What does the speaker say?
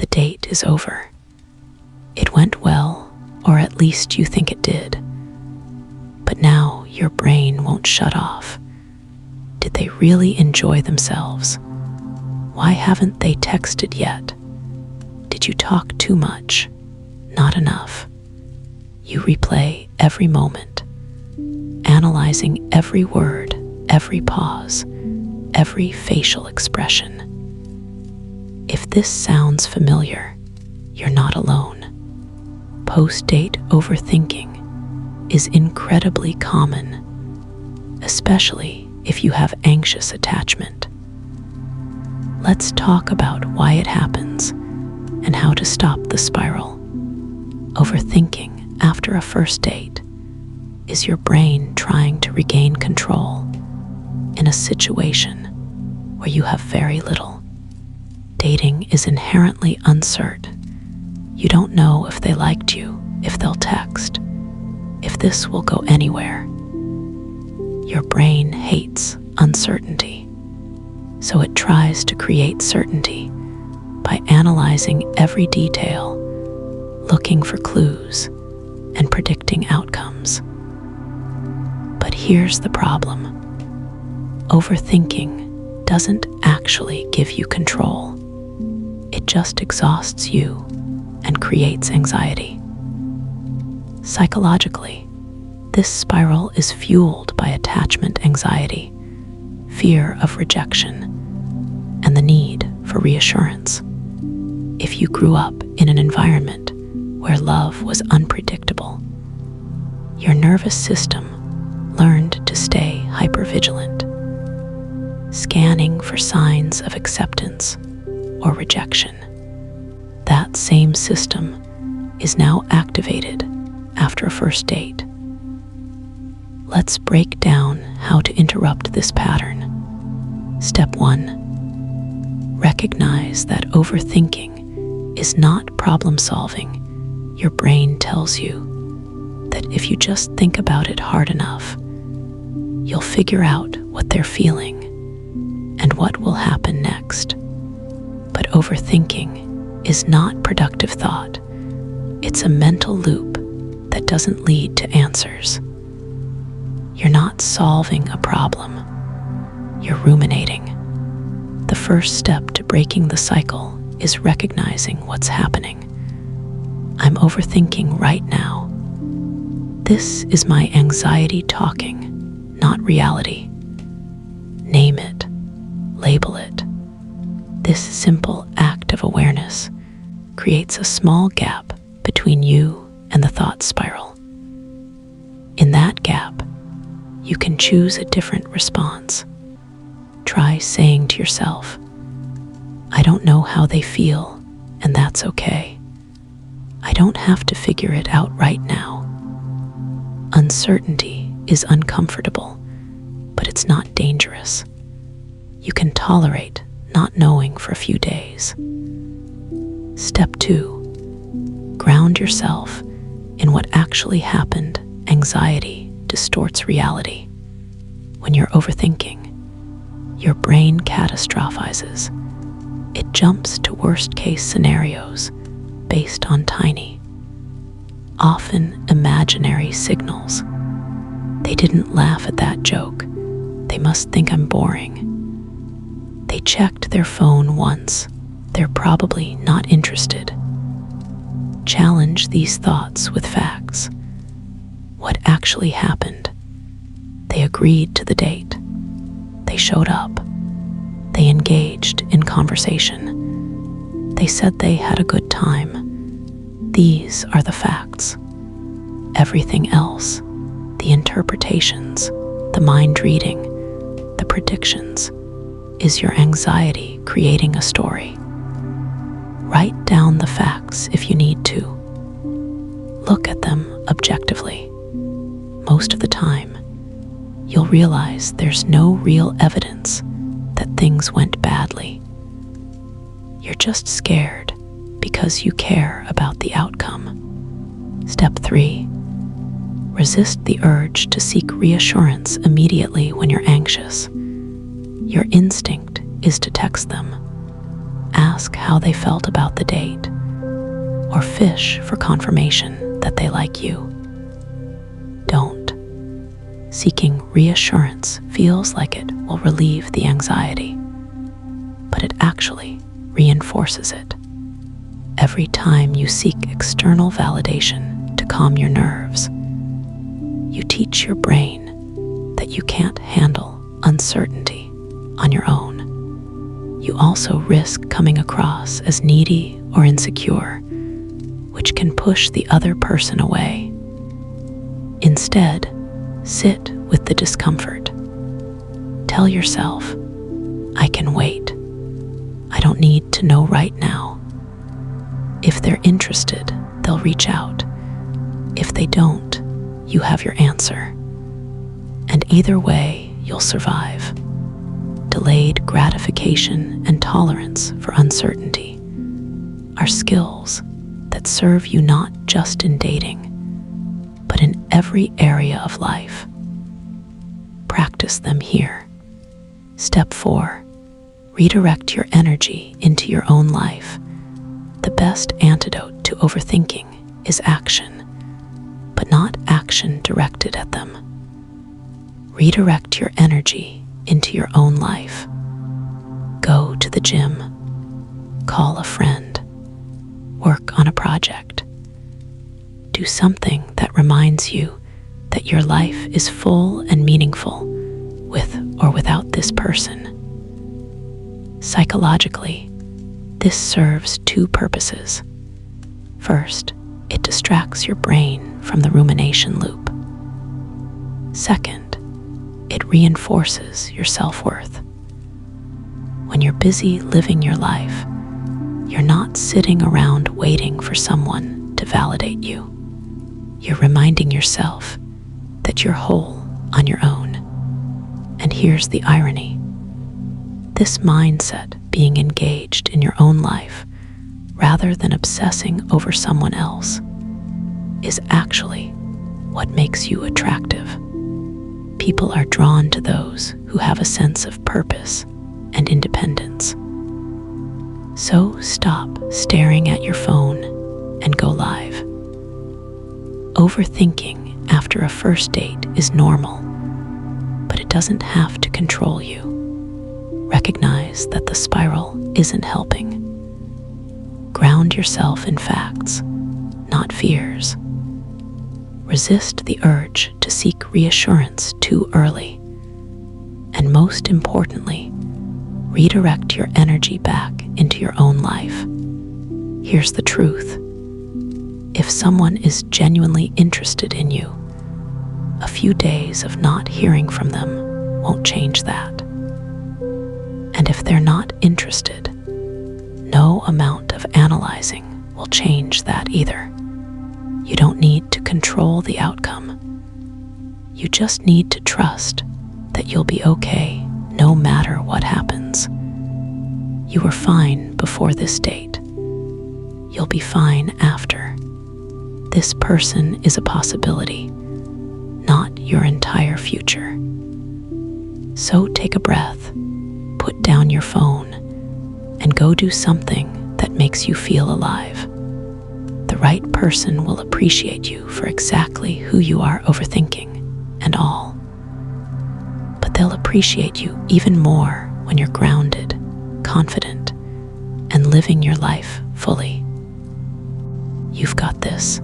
The date is over. It went well, or at least you think it did. But now your brain won't shut off. Did they really enjoy themselves? Why haven't they texted yet? Did you talk too much? Not enough. You replay every moment, analyzing every word, every pause, every facial expression. If this sounds familiar, you're not alone. Post-date overthinking is incredibly common, especially if you have anxious attachment. Let's talk about why it happens and how to stop the spiral. Overthinking after a first date is your brain trying to regain control in a situation where you have very little. Dating is inherently uncertain. You don't know if they liked you, if they'll text, if this will go anywhere. Your brain hates uncertainty, so it tries to create certainty by analyzing every detail, looking for clues, and predicting outcomes. But here's the problem. Overthinking doesn't actually give you control. It just exhausts you and creates anxiety. Psychologically, this spiral is fueled by attachment anxiety, fear of rejection, and the need for reassurance. If you grew up in an environment where love was unpredictable, your nervous system learned to stay hypervigilant, scanning for signs of acceptance or rejection. That same system is now activated after a first date. Let's break down how to interrupt this pattern. Step 1. Recognize that overthinking is not problem solving. Your brain tells you that if you just think about it hard enough, you'll figure out what they're feeling and what will happen next. But overthinking is not productive thought. It's a mental loop that doesn't lead to answers. You're not solving a problem. You're ruminating. The first step to breaking the cycle is recognizing what's happening. I'm overthinking right now. This is my anxiety talking, not reality. Name it. Label it. This simple act of awareness creates a small gap between you and the thought spiral. In that gap, you can choose a different response. Try saying to yourself, I don't know how they feel, and that's okay. I don't have to figure it out right now. Uncertainty is uncomfortable, but it's not dangerous. You can tolerate not knowing for a few days. Step 2. Ground yourself in what actually happened. Anxiety distorts reality. When you're overthinking, your brain catastrophizes. It jumps to worst-case scenarios based on tiny, often imaginary signals. They didn't laugh at that joke. They must think I'm boring. They checked their phone once. They're probably not interested. Challenge these thoughts with facts. What actually happened? They agreed to the date. They showed up. They engaged in conversation. They said they had a good time. These are the facts. Everything else, the interpretations, the mind reading, the predictions, is your anxiety creating a story. Write down the facts if you need to. Look at them objectively. Most of the time, you'll realize there's no real evidence that things went badly. You're just scared because you care about the outcome. Step 3. Resist the urge to seek reassurance immediately when you're anxious. Your instinct is to text them. ask how they felt about the date, or fish for confirmation that they like you. Don't. Seeking reassurance feels like it will relieve the anxiety, but it actually reinforces it. Every time you seek external validation to calm your nerves, you teach your brain that you can't handle uncertainty on your own. You also risk coming across as needy or insecure, which can push the other person away. Instead, sit with the discomfort. Tell yourself, I can wait. I don't need to know right now. If they're interested, they'll reach out. If they don't, you have your answer. And either way, you'll survive. Delayed gratification and tolerance for uncertainty are skills that serve you not just in dating, but in every area of life. Practice them here. Step 4. Redirect your energy into your own life. The best antidote to overthinking is action, but not action directed at them. Redirect your energy into your own life. Go to the gym, call a friend, work on a project. Do something that reminds you that your life is full and meaningful with or without this person. Psychologically, this serves 2 purposes. First, it distracts your brain from the rumination loop. Second, it reinforces your self-worth. When you're busy living your life, you're not sitting around waiting for someone to validate you. You're reminding yourself that you're whole on your own. And here's the irony. This mindset, being engaged in your own life rather than obsessing over someone else, is actually what makes you attractive. People are drawn to those who have a sense of purpose and independence. So stop staring at your phone and go live. Overthinking after a first date is normal, but it doesn't have to control you. Recognize that the spiral isn't helping. Ground yourself in facts, not fears. Resist the urge to seek reassurance too early. And most importantly, redirect your energy back into your own life. Here's the truth. If someone is genuinely interested in you, a few days of not hearing from them won't change that. And if they're not interested, no amount of analyzing will change that either. You don't need to control the outcome. You just need to trust that you'll be okay no matter what happens. You were fine before this date. You'll be fine after. This person is a possibility, not your entire future. So take a breath, put down your phone, and go do something that makes you feel alive. The right person will appreciate you for exactly who you are, overthinking and all. But they'll appreciate you even more when you're grounded, confident, and living your life fully. You've got this.